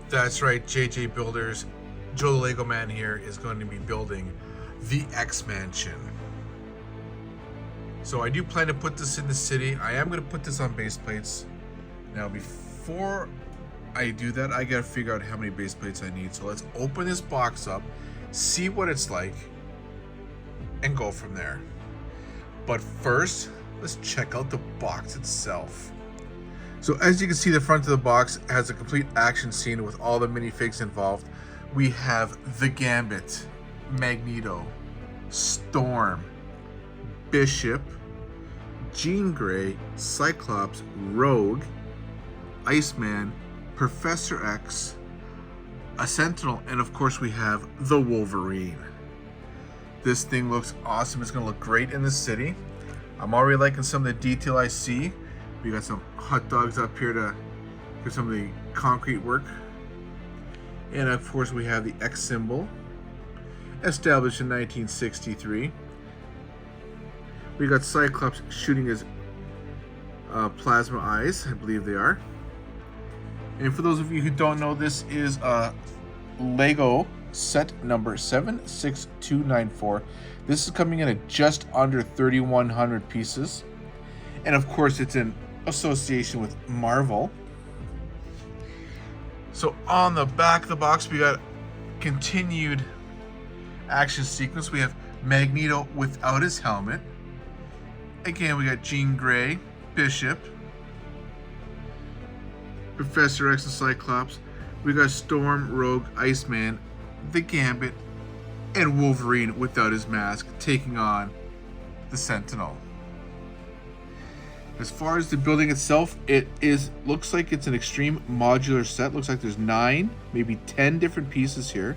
That's right, JJ Builders. Joe the Lego Man here is going to be building the X-Mansion. So I do plan to put this in the city. I am going to put this on base plates. Now before I do that, I got to figure out how many base plates I need. So let's open this box up, see what it's like, and go from there. But first, let's check out the box itself. So as you can see, the front of the box has a complete action scene with all the minifigs involved. We have the Gambit, Magneto, Storm, Bishop, Jean Grey, Cyclops, Rogue, Iceman, Professor X, a Sentinel, and of course we have the Wolverine. This thing looks awesome. It's going to look great in the city. I'm already liking some of the detail I see. We got some hot dogs up here to give some of the concrete work. And of course we have the X symbol, established in 1963. We got Cyclops shooting his plasma eyes, I believe they are. And for those of you who don't know, this is Lego set number 76294. This is coming in at just under 3,100 pieces. And of course it's in association with Marvel. So on the back of the box we got continued action sequence. We have Magneto without his helmet. Again, we got Jean Grey, Bishop, Professor X and Cyclops. We got Storm, Rogue, Iceman, the Gambit, and Wolverine without his mask taking on the Sentinel. As far as the building itself, looks like it's an extreme modular set. Looks like there's 9, maybe 10 different pieces here.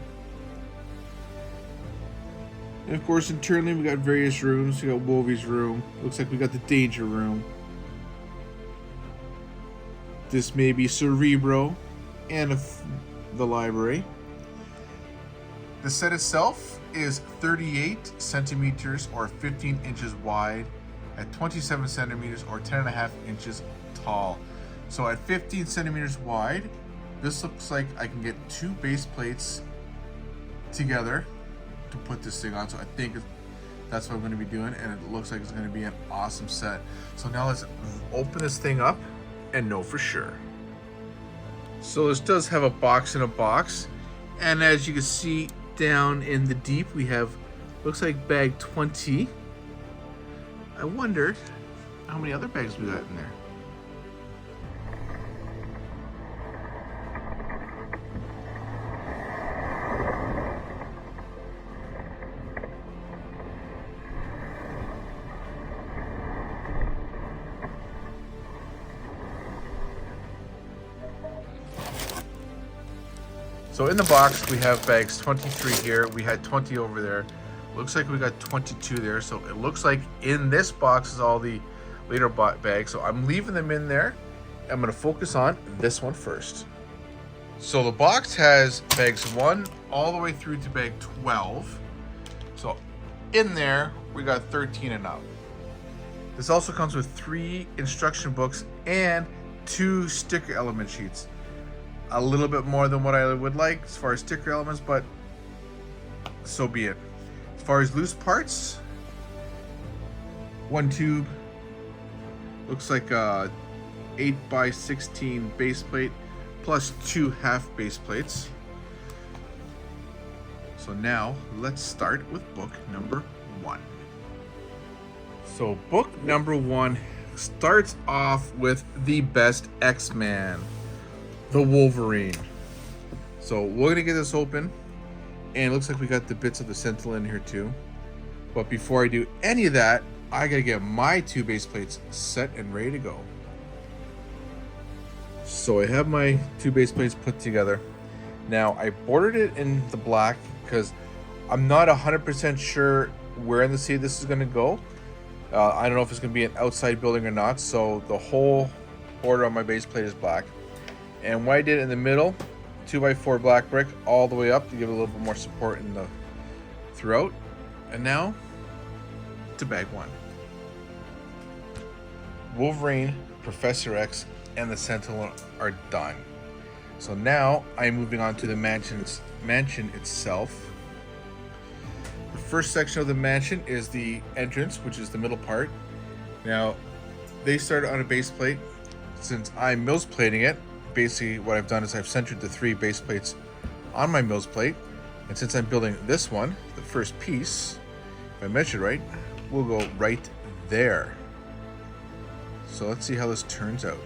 And of course, internally we got various rooms. We got Wolvie's room. Looks like we got the Danger Room. This may be Cerebro and the library. The set itself is 38 centimeters or 15 inches wide, at 27 centimeters or 10.5 inches tall. So at 15 centimeters wide, this looks like I can get 2 base plates together to put this thing on. So I think that's what I'm going to be doing, and it looks like it's going to be an awesome set. So now let's open this thing up and know for sure. So this does have a box in a box, and as you can see down in the deep, we have, looks like bag 20. I wonder how many other bags we got in there. So in the box we have bags 23 here. We had 20 over there. Looks like we got 22 there. So it looks like in this box is all the later bags. So I'm leaving them in there. I'm going to focus on this one first. So the box has bags 1 all the way through to bag 12. So in there we got 13 and up. This also comes with 3 instruction books and 2 sticker element sheets. A little bit more than what I would like as far as sticker elements, but so be it. As far as loose parts, 1 tube, looks like a 8x16 base plate plus 2 half base plates. So now let's start with book number 1. So book number 1 starts off with the best X-Man, the Wolverine. So we're gonna get this open, and it looks like we got the bits of the Sentinel in here too. But before I do any of that, I gotta get my 2 base plates set and ready to go. So I have my 2 base plates put together. Now I bordered it in the black because I'm not 100% sure where in the city this is going to go. I don't know if it's going to be an outside building or not, so the whole border on my base plate is black. And what I did in the middle, 2x4 black brick all the way up to give it a little bit more support in the throughout. And now to bag 1. Wolverine, Professor X, and the Sentinel are done. So now I'm moving on to the mansion itself. The first section of the mansion is the entrance, which is the middle part. Now, they started on a base plate. Since I'm mills plating it, basically what I've done is I've centered the 3 base plates on my mills plate. And since I'm building this one, the first piece, if I measure right, will go right there. So let's see how this turns out.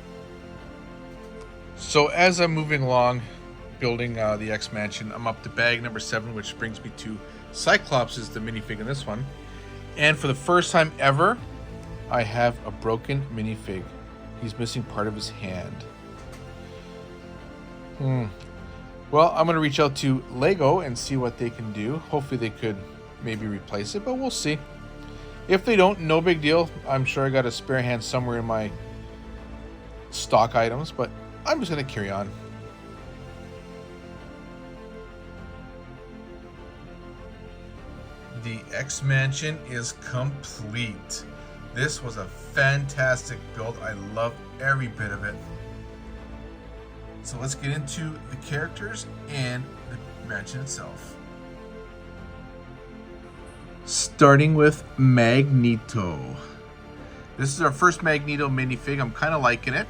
So as I'm moving along, building the X Mansion, I'm up to bag number 7, which brings me to Cyclops is the minifig in this one. And for the first time ever, I have a broken minifig. He's missing part of his hand. Well, I'm going to reach out to Lego and see what they can do. Hopefully they could maybe replace it, but we'll see. If they don't, no big deal. I'm sure I got a spare hand somewhere in my stock items, but I'm just going to carry on. The X Mansion is complete. This was a fantastic build. I love every bit of it. So let's get into the characters and the mansion itself. Starting with Magneto. This is our first Magneto minifig. I'm kind of liking it.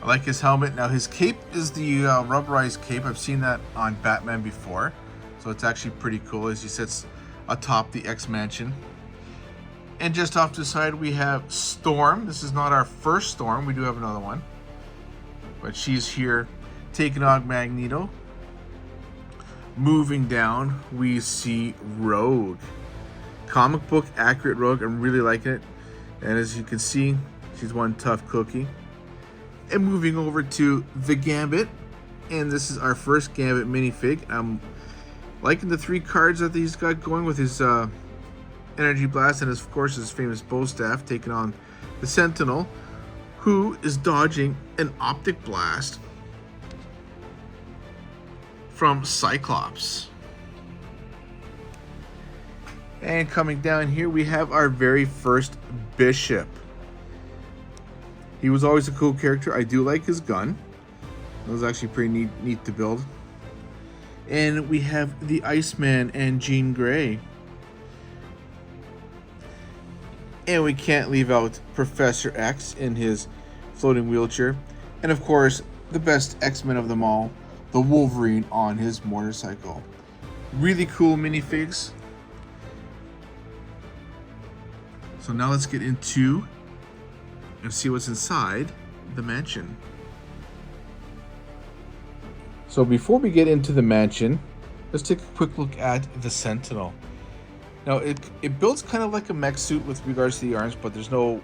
I like his helmet. Now his cape is the rubberized cape. I've seen that on Batman before. So it's actually pretty cool as he sits atop the X Mansion. And just off to the side we have Storm. This is not our first Storm. We do have another one. But she's here taking on Magneto. Moving down, we see Rogue. Comic book accurate Rogue. I'm really liking it. And as you can see, she's one tough cookie. And moving over to the Gambit. And this is our first Gambit minifig. I'm liking the 3 cards that he's got going with his Energy Blast and of course his famous bow staff, taking on the Sentinel, who is dodging an Optic Blast from Cyclops. And coming down here we have our very first Bishop. He was always a cool character. I do like his gun. It was actually pretty neat to build. And we have the Iceman and Jean Grey. And we can't leave out Professor X in his floating wheelchair. And of course, the best X-Men of them all, the Wolverine on his motorcycle. Really cool minifigs. So now let's get into and see what's inside the mansion. So before we get into the mansion, let's take a quick look at the Sentinel. Now it builds kind of like a mech suit with regards to the arms, but there's no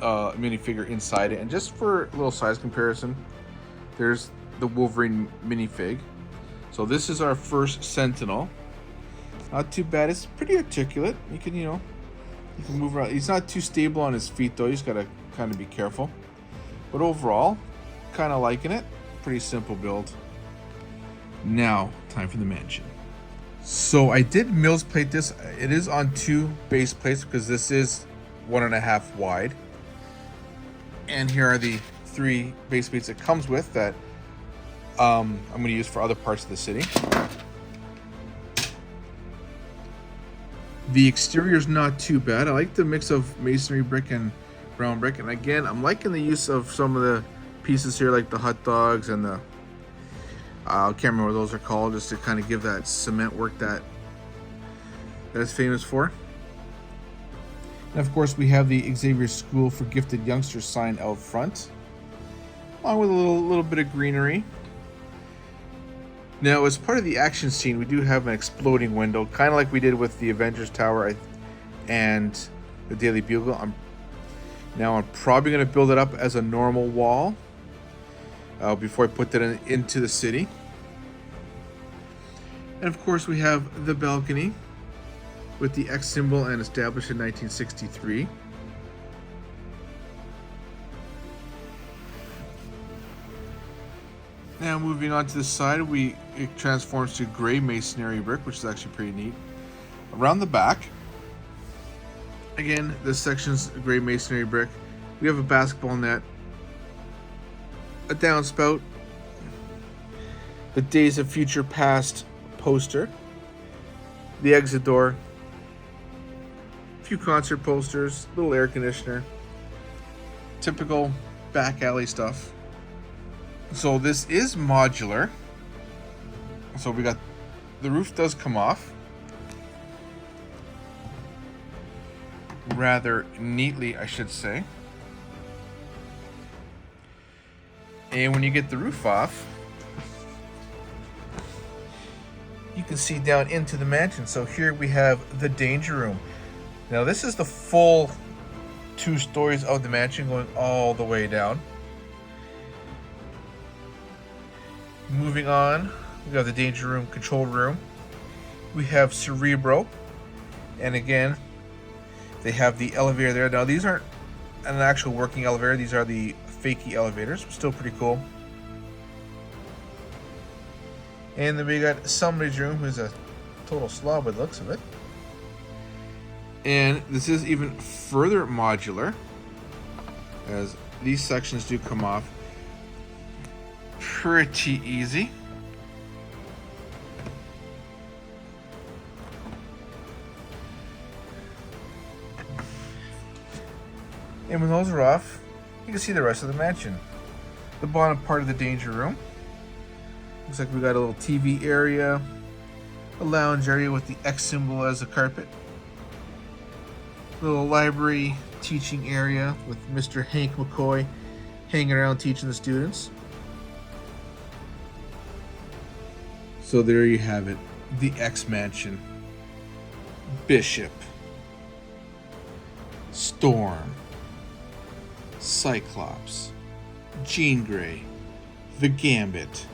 minifigure inside it. And just for a little size comparison, there's the Wolverine minifig. So this is our first Sentinel. Not too bad. It's pretty articulate. You can move around. He's not too stable on his feet though. You just gotta kind of be careful. But overall, kind of liking it. Pretty simple build. Now, time for the mansion. So I did mills plate this. It is on 2 base plates because this is 1.5 wide. And here are the 3 base plates it comes with that I'm going to use for other parts of the city. The exterior is not too bad. I like the mix of masonry brick and brown brick. And again, I'm liking the use of some of the pieces here, like the hot dogs and the I can't remember what those are called, just to kind of give that cement work that it's famous for. And of course we have the Xavier School for Gifted Youngsters sign out front, along with a little bit of greenery. Now, as part of the action scene, we do have an exploding window, kind of like we did with the Avengers Tower and the Daily Bugle. I'm probably going to build it up as a normal wall. before I put that into the city. And of course, we have the balcony with the X symbol and established in 1963. Now moving on to the side, it transforms to gray masonry brick, which is actually pretty neat. Around the back, again, this section's gray masonry brick. We have a basketball net, a downspout, the Days of Future Past poster, the exit door, a few concert posters, little air conditioner, typical back alley stuff. So this is modular. So we got, the roof does come off rather neatly, I should say. And when you get the roof off, you can see down into the mansion. So here we have the danger room. Now this is the full 2 stories of the mansion going all the way down. Moving on, we have the danger room, control room. We have Cerebro, and again, they have the elevator there. Now these aren't an actual working elevator; these are the fakey elevators. Still pretty cool. And then we got somebody's room, who's a total slob by the looks of it. And this is even further modular, as these sections do come off pretty easy. And when those are off, you can see the rest of the mansion. The bottom part of the danger room. Looks like we got a little TV area, a lounge area with the X symbol as a carpet, little library teaching area with Mr. Hank McCoy hanging around teaching the students. So there you have it, the X Mansion. Bishop, Storm, Cyclops, Jean Grey, the Gambit,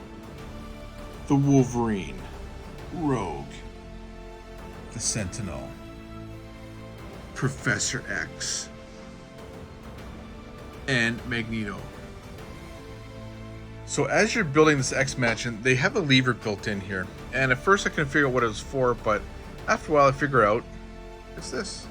the Wolverine, Rogue, the Sentinel, Professor X, and Magneto. So as you're building this X Mansion, they have a lever built in here. And at first I couldn't figure out what it was for, but after a while I figure out it's this.